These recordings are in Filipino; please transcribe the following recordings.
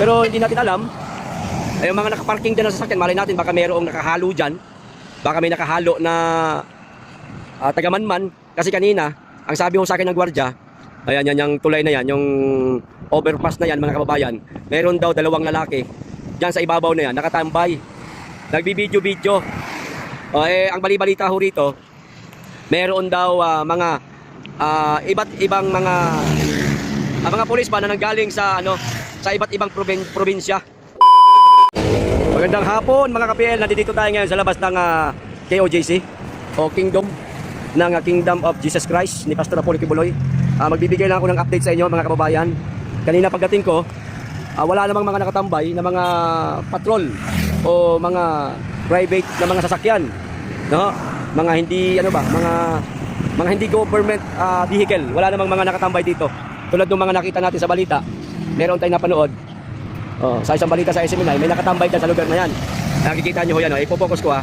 Pero hindi natin alam, yung mga nakaparking dyan na sasakyan, malay natin baka mayroong nakahalo dyan. Baka may nakahalo na taga-manman. Kasi kanina, ang sabi ko sa akin ng gwardiya, ayan yan, yung tulay na yan, yung overpass na yan mga kababayan, meron daw dalawang lalaki dyan sa ibabaw na yan, nakatambay, nagbibidyo-video. Ang bali-balita ho rito, meron daw mga iba't ibang mga pulis pa na nanggaling sa sa iba't ibang probinsya. Magandang hapon mga ka-PL, nandito tayo ngayon sa labas ng KOJC o Kingdom ng Kingdom of Jesus Christ ni Pastor Apollo Kibuloy. Magbibigay lang ako ng update sa inyo mga kababayan. Kanina pagdating ko, wala namang mga nakatambay na mga patrol o mga private na mga sasakyan, no? Mga hindi mga hindi government vehicle. Wala namang mga nakatambay dito. Tulad ng mga nakita natin sa balita, meron tayong napanood. Sa isang balita sa SMNI, may nakatambay dyan sa lugar na yan. Nakikita nyo ho yan, ipopokus ko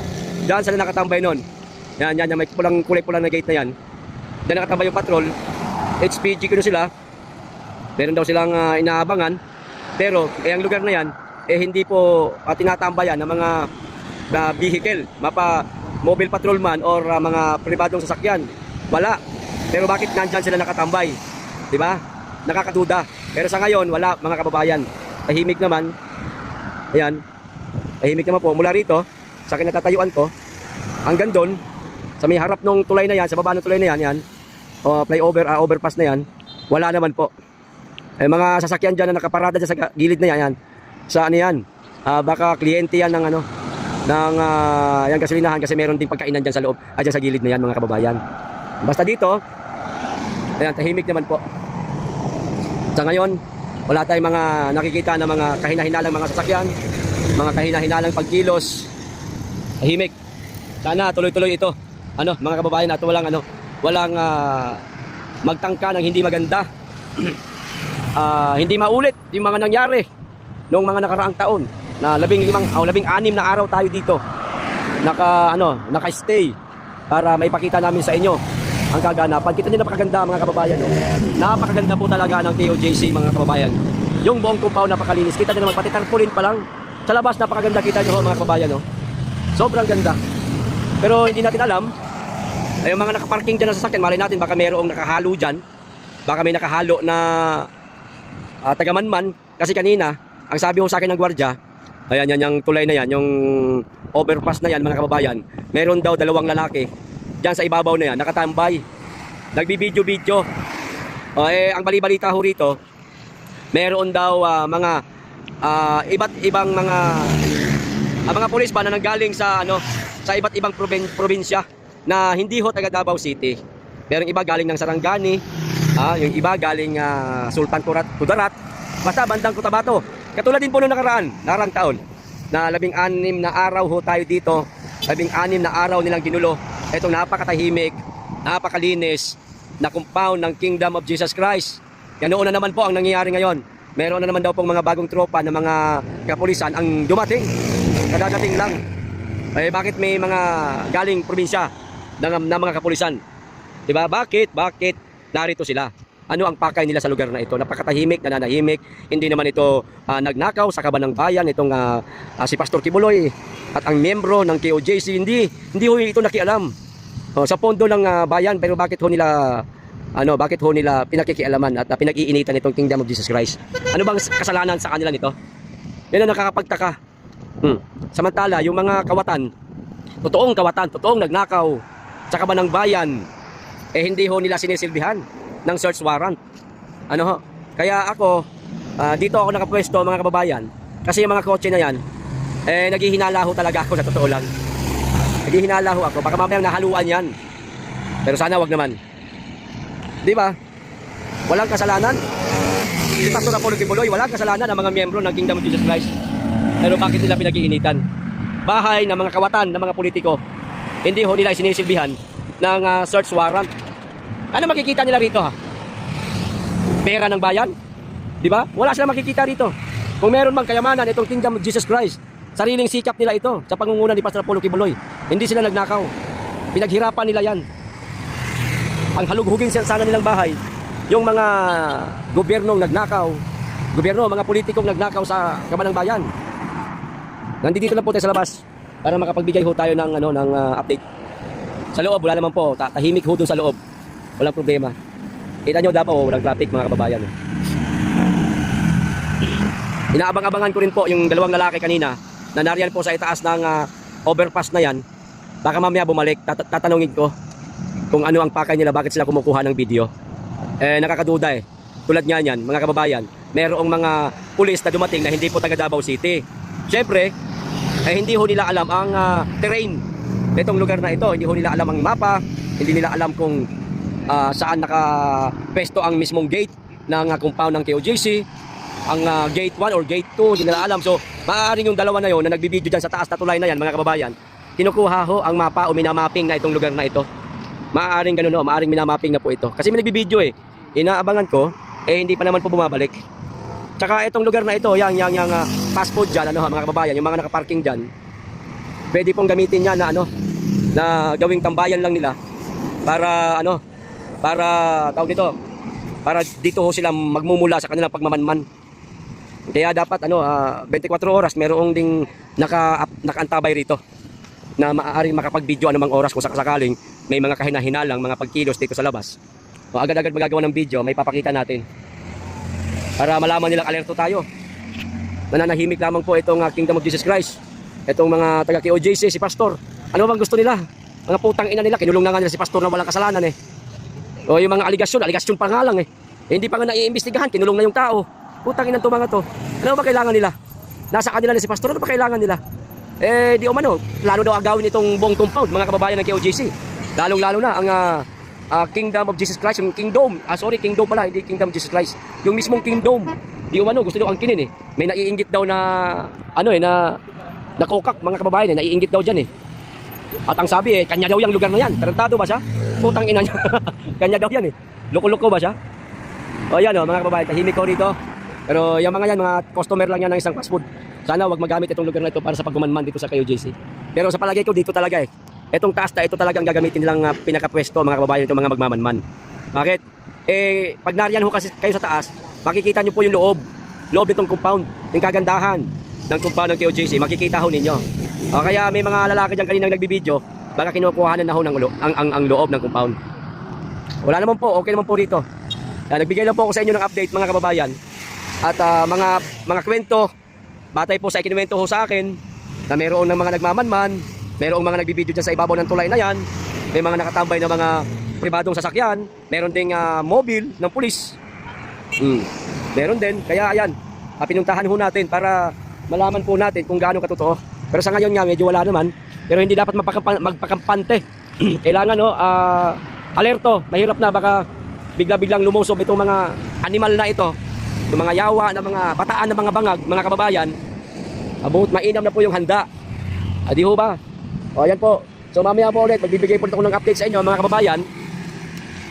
Diyan sila nakatambay nun. Yan, may kulay-pulang na gate na yan. Diyan nakatambay yung patrol. HPG ko sila. Meron daw silang inaabangan. Pero, ang lugar na yan, hindi po tinatambayan ng mga vehicle. Mobile patrolman or mga pribadong sasakyan. Wala. Pero bakit nandyan sila nakatambay? Diba? Nakakaduda. Pero sa ngayon, wala mga kababayan. Tahimik naman. Ayan. Tahimik naman po. Mula rito, sa kinatatayuan ko, hanggang doon, sa may harap ng tulay na yan, sa baba ng tulay na yan, overpass na yan, wala naman po. Mga sasakyan dyan na nakaparada dyan sa gilid na yan, sa ano yan, baka kliyente yan ng yan gasolinahan kasi meron din pagkainan dyan sa loob, dyan sa gilid na yan mga kababayan. Basta dito, ayan, tahimik naman po. Sa ngayon, wala tayong mga nakikita na mga kahina-hinalang mga sasakyan, mga kahina-hinalang pagkilos. Tahimik. Sana tuloy-tuloy ito. Mga kababayan, at walang magtangka ng hindi maganda. Hindi maulit yung mga nangyari noong mga nakaraang taon na 16 na araw tayo dito. Naka-stay para maipakita namin sa inyo ang kaganapan. Kita niyo napakaganda mga kababayan. Napakaganda po talaga ng KOJC mga kababayan. Yung buong compound napakalinis. Kita niyo naman pati tarpaulin pa lang. Sa labas napakaganda, kita niyo mga kababayan. Sobrang ganda. Pero hindi natin alam, yung mga nakaparking dyan na sasakyan, malay natin baka mayroong nakahalo dyan. Baka may nakahalo na taga-manman. Kasi kanina, ang sabi ko sa akin ng gwardiya, ayan yan, yung tulay na yan, yung overpass na yan mga kababayan, meron daw dalawang lalaki dyan sa ibabaw na yan, nakatambay, nagbibidyo-video. Ang bali-balita ho rito, meron daw mga iba't ibang mga pulis pa na nanggaling sa iba't ibang probinsya na hindi ho taga Davao City. Merong iba galing ng Sarangani, yung iba galing Sultan Kudarat, basta bandang Cotabato. Katulad din po noong nakaraang taon na 16 na araw ho tayo dito, 16 na araw nilang ginulo itong napakatahimik, napakalinis na compound ng Kingdom of Jesus Christ. Yan noon na naman po ang nangyayari ngayon. Meron na naman daw pong mga bagong tropa ng mga kapulisan ang dumating. Kadadating lang. Bakit may mga galing probinsya ng mga kapulisan? Diba? Bakit narito sila? Ano ang pakay nila sa lugar na ito? Napakatahimik, nananahimik. Hindi naman ito nagnakaw sa kaban ng bayan. Itong si Pastor Kibuloy at ang miyembro ng KOJC, hindi ho ito nakialam sa pondo ng bayan. Pero bakit ho nila pinakikialaman at pinag-iinitan itong Kingdom of Jesus Christ? Ano bang kasalanan sa kanila nito? Yan ang nakakapagtaka. Samantala, yung mga kawatan, totoong nagnakaw sa kaban ng bayan, hindi ho nila sinisilbihan ng search warrant. Kaya ako, dito ako nakapwesto mga kababayan, kasi yung mga kotse na yan, naghihinala ho talaga ako, sa totoo lang. Naghihinala ho ako, baka mamayang nahaluan yan. Pero sana wag naman. Di ba? Walang kasalanan. Si Pastor Apollo Kibuloy, walang kasalanan ang mga miyembro ng Kingdom of Jesus Christ. Pero bakit nila pinag-iinitan? Bahay ng mga kawatan, ng mga politiko, hindi ho nila sinisilbihan ng search warrant. Ano makikita nila rito Pera ng bayan? Di ba? Wala silang makikita rito. Kung meron mang kayamanan itong Kingdom of Jesus Christ, sariling sikap nila ito sa pangunguna ni Pastor Apollo Kibuloy. Hindi sila nagnakaw. Pinaghirapan nila yan. Ang halughugin sana nilang bahay, yung mga gobyernong nagnakaw, gobyerno, mga politikong nagnakaw sa kamanang bayan. Nandito lang po tayo sa labas para makapagbigay ho tayo ng update. Sa loob wala naman po, tahimik ho doon sa loob. Walang problema. Kita nyo Davao, walang traffic mga kababayan. Inaabang-abangan ko rin po yung dalawang lalaki kanina na nariyan po sa itaas ng overpass na yan. Baka mamaya bumalik, tatanungin ko kung ano ang pakay nila, bakit sila kumukuha ng video. Nakakaduda eh. Tulad nga yan, mga kababayan, merong mga pulis na dumating na hindi po taga Davao City. Siyempre, hindi ho nila alam ang terrain nitong lugar na ito. Hindi ho nila alam ang mapa, hindi nila alam kung saan nakapwesto ang mismong gate ng compound ng KOJC, ang gate 1 or gate 2, hindi nila alam. So, maaaring yung dalawa na yon na nagbibideo dyan sa taas na tulay na yan, mga kababayan, kinukuha ho ang mapa o minamapping na itong lugar na ito. Maaaring ganun ho, maaaring minamapping na po ito. Kasi may nagbibideo eh, inaabangan ko, hindi pa naman po bumabalik. Tsaka itong lugar na ito, yung fast food dyan, mga kababayan, yung mga nakaparking dyan, pwede pong gamitin yan na na gawing tambayan lang nila para tawag dito, para dito ho sila magmumula sa kanilang pagmamanman. Kaya dapat 24 oras merong ding nakaantabay rito na maaaring makapag-video anumang oras kung sakaling may mga kahina-hinalang mga pagkilos dito sa labas. O agad-agad magagawa ng video, may papakita natin. Para malaman nilang alerto tayo. Nananahimik lamang po itong Kingdom of Jesus Christ. Itong mga taga KOJC, si Pastor. Ano bang gusto nila? Mga putang ina nila, kinulong na nga nila si Pastor na walang kasalanan eh. O yung mga aligasyon pa nga lang eh. Hindi pa nga naiimbestigahan, kinulong na yung tao. Putang ina to mga to. Ano ba kailangan nila? Nasa kanila na si Pastor, ano ba kailangan nila? Di umano, lalo daw agawin itong buong compound, mga kababayan ng KOJC. Lalong-lalo na ang Kingdom of Jesus Christ, yung Kingdom. Kingdom pala, hindi Kingdom of Jesus Christ. Yung mismong Kingdom. Di umano, gusto daw angkinin eh. May naiinggit daw na nakokak mga kababayan eh, naiinggit daw dyan eh. At ang sabi eh, kanya daw yung lugar na yan. Tarantado ba siya? Putang ina niya. Kanya daw yan eh. Loko-loko ba siya? O yan o, mga kababayan, tahimik ko rito. Pero yung mga yan, mga customer lang yan ng isang fast food. Sana wag magamit itong lugar na ito para sa paggumanman dito sa KOJC. Pero sa palagay ko dito talaga eh. Itong taas na ito talagang gagamitin nilang pinakapwesto mga kababayan, itong mga magmamanman. Bakit? Pag nariyan ho kasi kayo sa taas, makikita nyo po yung loob nitong compound, yung kagandahan ng compound ng KOJC, makikita ho ninyo. Kaya may mga lalaki dyan kaninang nagbibideo, baka kinukuhanan na ho ng ang loob ng compound. Wala naman po, okay naman po rito. Nagbigay lang po ako sa inyo ng update mga kababayan. At mga kwento, batay po sa ikinuwento ho sa akin, na mayroon ng mga nagmamanman, mayroong mga nagbibideo dyan sa ibabaw ng tulay na yan, may mga nakatambay na mga pribadong sasakyan, meron ding mobile ng pulis. Meron din, kaya ayan, pinuntahan ho natin para malaman po natin kung gaano katotoo. Pero sa ngayon nga, medyo wala naman, pero hindi dapat magpakampante. Kailangan alerto, mahirap na, baka bigla-biglang lumusob itong mga animal na ito, yung mga yawa na mga bataan na mga bangag, mga kababayan. Abot mainam na po yung handa. Di ho ba? O ayan po. So mamaya po ulit, magbibigay po ako ng update sa inyo mga kababayan.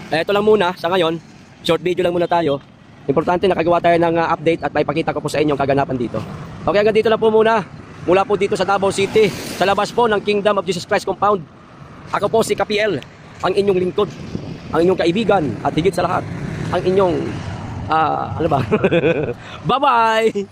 Ito lang muna sa ngayon. Short video lang muna tayo. Importante nakagawa tayo ng update at maipakita ko po sa inyo ang kaganapan dito. Okay, hanggang dito lang po muna. Mula po dito sa Davao City, sa labas po ng Kingdom of Jesus Christ Compound. Ako po si Kapiel, ang inyong lingkod, ang inyong kaibigan at higit sa lahat, ang inyong Bye-bye!